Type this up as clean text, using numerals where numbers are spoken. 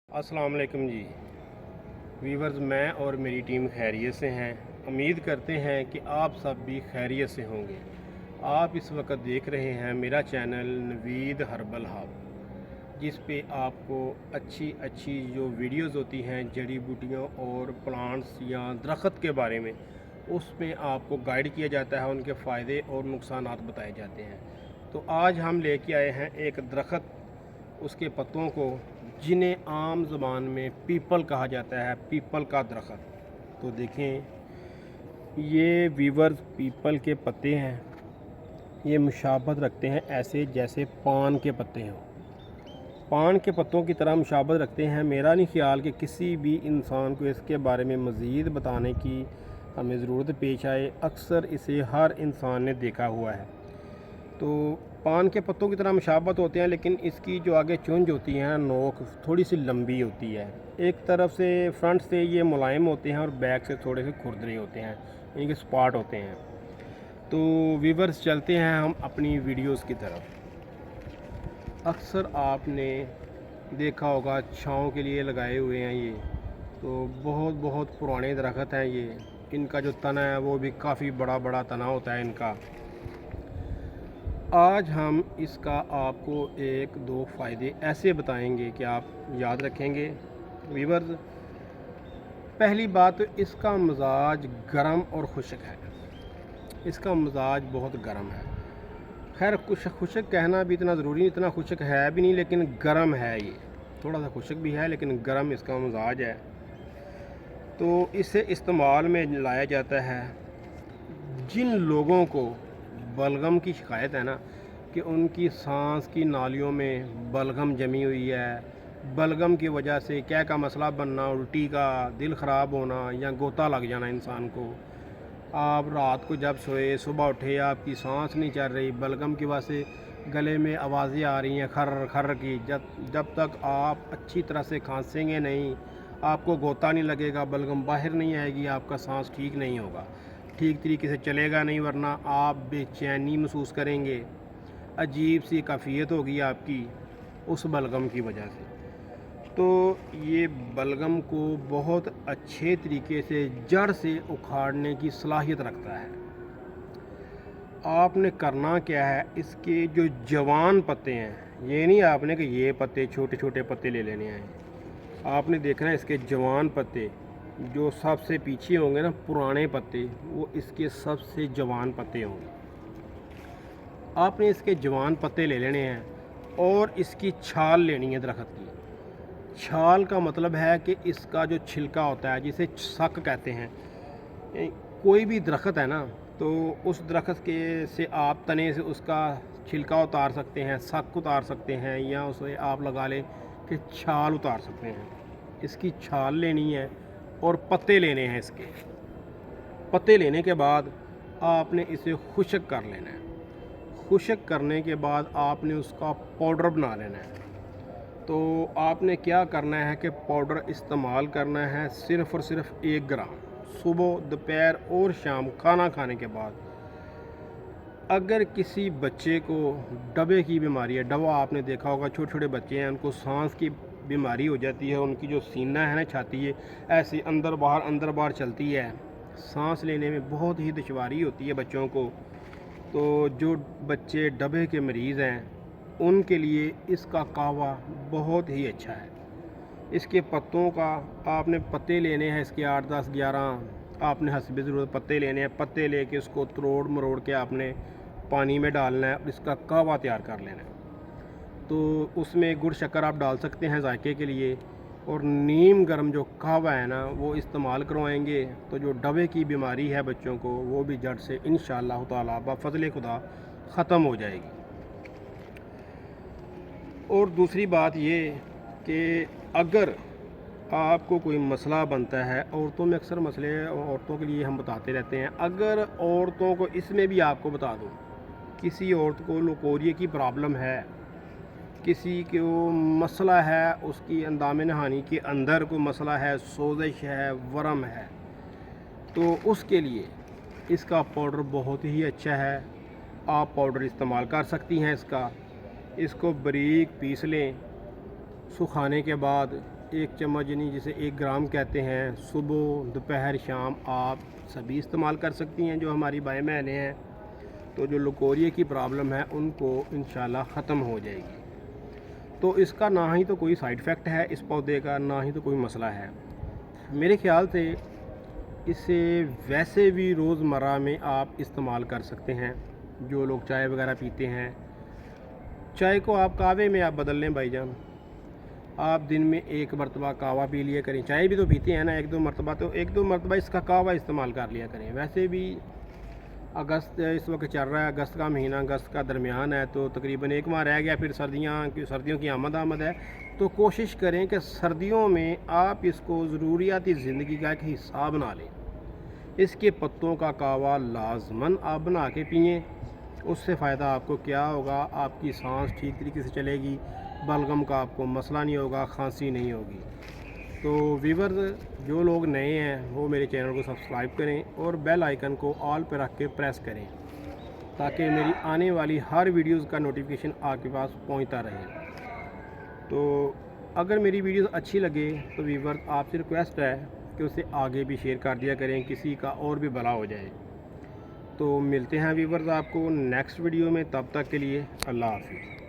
अस्सलाम वालेकुम जी वीवर्स, मैं और मेरी टीम खैरियत से हैं। उम्मीद करते हैं कि आप सब भी खैरियत से होंगे। आप इस वक्त देख रहे हैं मेरा चैनल नवीद हर्बल हब, जिस पे आपको अच्छी अच्छी जो वीडियोस होती हैं जड़ी बूटियों और प्लांट्स या दरख्त के बारे में, उस पे आपको गाइड किया जाता है, उनके फ़ायदे और नुकसानात बताए जाते हैं। तो आज हम लेके आए हैं एक दरख्त, उसके पत्तों को, जिन्हें आम ज़बान में पीपल कहा जाता है, पीपल का दरख्त। तो देखें, ये वीवर्स पीपल के पत्ते हैं। ये मुशाबत रखते हैं ऐसे जैसे पान के पत्ते हों, पान के पत्तों की तरह मुशाबत रखते हैं। मेरा नहीं ख्याल कि किसी भी इंसान को इसके बारे में मज़ीद बताने की हमें ज़रूरत पेश आए। अक्सर इसे हर इंसान ने देखा हुआ है। तो पान के पत्तों की तरह मुशाबत होते हैं, लेकिन इसकी जो आगे चुंज होती है ना, नोक थोड़ी सी लंबी होती है। एक तरफ से फ्रंट से ये मुलायम होते हैं और बैक से थोड़े से खुरदरे होते हैं, इनके स्पॉट होते हैं। तो व्यूअर्स, चलते हैं हम अपनी वीडियोस की तरफ। अक्सर आपने देखा होगा छाँव के लिए लगाए हुए हैं ये। तो बहुत पुराने दरख्त हैं ये। इनका जो तना है वो भी काफ़ी बड़ा बड़ा तना होता है इनका। आज हम इसका आपको एक दो फ़ायदे ऐसे बताएंगे कि आप याद रखेंगे व्यूअर्स। पहली बात तो इसका मिजाज गर्म और खुश्क है। इसका मिजाज बहुत गर्म है। खैर, खुश्क कहना भी इतना ज़रूरी नहीं, इतना खुश्क है भी नहीं, लेकिन गर्म है ये। थोड़ा सा खुश्क भी है लेकिन गर्म इसका मिजाज है। तो इसे इस्तेमाल में लाया जाता है जिन लोगों को बलगम की शिकायत है ना, कि उनकी सांस की नालियों में बलगम जमी हुई है, बलगम की वजह से क्या का मसला बनना, उल्टी का, दिल ख़राब होना या गोता लग जाना इंसान को। आप रात को जब सोए, सुबह उठे, आपकी सांस नहीं चल रही, बलगम की वजह से गले में आवाज़ें आ रही हैं खर्र खर्र की। जब तक आप अच्छी तरह से खांसेंगे नहीं, आपको गोता नहीं लगेगा, बलगम बाहर नहीं आएगी, आपका सांस ठीक नहीं होगा, ठीक तरीके से चलेगा नहीं, वरना आप बेचैनी महसूस करेंगे, अजीब सी कैफियत होगी आपकी उस बलगम की वजह से। तो ये बलगम को बहुत अच्छे तरीके से जड़ से उखाड़ने की सलाहियत रखता है। आपने करना क्या है, इसके जो जवान पत्ते हैं, ये नहीं आपने कि ये पत्ते छोटे छोटे पत्ते ले लेने हैं। आपने देखना है इसके जवान पत्ते जो सबसे पीछे होंगे ना, पुराने पत्ते, वो इसके सबसे जवान पत्ते होंगे। आपने इसके जवान पत्ते ले लेने हैं और इसकी छाल लेनी है दरख्त की। छाल का मतलब है कि इसका जो छिलका होता है, जिसे सक कहते हैं। कोई भी दरख्त है ना, तो उस दरख्त के से आप तने से उसका छिलका उतार सकते हैं, सक उतार सकते हैं, या उसे आप लगा लें कि छाल उतार सकते हैं। इसकी छाल लेनी है और पत्ते लेने हैं इसके। पत्ते लेने के बाद आपने इसे खुश्क कर लेना है। खुश्क करने के बाद आपने उसका पाउडर बना लेना है। तो आपने क्या करना है कि पाउडर इस्तेमाल करना है सिर्फ़ और सिर्फ 1 ग्राम, सुबह, दोपहर और शाम खाना खाने के बाद। अगर किसी बच्चे को डबे की बीमारी है, डवा आपने देखा होगा, छोटे छोटे बच्चे हैं, उनको सांस की बीमारी हो जाती है, उनकी जो सीना है ना, छाती है, ऐसी अंदर बाहर चलती है, सांस लेने में बहुत ही दुश्वारी होती है बच्चों को। तो जो बच्चे डबे के मरीज़ हैं, उनके लिए इसका कहवा बहुत ही अच्छा है। इसके पत्तों का आपने पत्ते लेने हैं, इसके 8, 10, 11 आपने हस्बे ज़रूरत पत्ते लेने हैं। पत्ते लेके उसको तोड़ मरोड़ के आपने पानी में डालना है और इसका कहवा तैयार कर लेना है। तो उसमें गुड़ शक्कर आप डाल सकते हैं जायके के लिए, और नीम गर्म जो कहवा है ना, वो इस्तेमाल करवाएंगे तो जो डबे की बीमारी है बच्चों को, वो भी जड़ से इंशाअल्लाह ताला बफ़ज़्ल खुदा ख़त्म हो जाएगी। और दूसरी बात ये कि अगर आपको कोई मसला बनता है, औरतों में अक्सर मसले औरतों के लिए हम बताते रहते हैं, अगर औरतों को इसमें भी आपको बता दूँ, किसी औरत को लकोरिए की प्रॉब्लम है, किसी को मसला है, उसकी अंदाम नहानी के अंदर को मसला है, सोजिश है, वर्म है, तो उसके लिए इसका पाउडर बहुत ही अच्छा है। आप पाउडर इस्तेमाल कर सकती हैं इसका। इसको बारीक पीस लें, सुखाने के बाद 1 चम्मच यानी जिसे 1 ग्राम कहते हैं, सुबह दोपहर शाम आप सभी इस्तेमाल कर सकती हैं जो हमारी बाएं बहनें हैं। तो जो लकोरिए की प्रॉब्लम है उनको इंशाल्लाह ख़त्म हो जाएगी। तो इसका ना ही तो कोई साइड इफ़ेक्ट है इस पौधे का, ना ही तो कोई मसला है। मेरे ख़्याल से इसे वैसे भी रोज़मर्रा में आप इस्तेमाल कर सकते हैं। जो लोग चाय वगैरह पीते हैं, चाय को आप कहवे में आप बदल लें भाईजान। आप दिन में 1 मरतबा कहवा पी लिया करें। चाय भी तो पीते हैं ना 1-2 मरतबा, तो 1-2 मरतबा इसका कहवा इस्तेमाल कर लिया करें। वैसे भी अगस्त इस वक्त चल रहा है, अगस्त का महीना, अगस्त का दरमियान है, तो तकरीबन 1 माह रह गया, फिर सर्दियों की आमद है। तो कोशिश करें कि सर्दियों में आप इसको ज़रूरियाती ज़िंदगी का एक हिस्सा बना लें। इसके पत्तों का कहवा लाजमन आप बना के पिएँ। उससे फ़ायदा आपको क्या होगा, आपकी सांस ठीक तरीके से चलेगी, बलगम का आपको मसला नहीं होगा, खांसी नहीं होगी। तो व्यूअर्स जो लोग नए हैं वो मेरे चैनल को सब्सक्राइब करें और बेल आइकन को ऑल पर रख के प्रेस करें, ताकि मेरी आने वाली हर वीडियोस का नोटिफिकेशन आपके पास पहुंचता रहे। तो अगर मेरी वीडियोस अच्छी लगे तो व्यूअर्स आपसे रिक्वेस्ट है कि उसे आगे भी शेयर कर दिया करें, किसी का और भी भला हो जाए। तो मिलते हैं व्यूअर्स आपको नेक्स्ट वीडियो में, तब तक के लिए अल्लाह हाफ़िज़।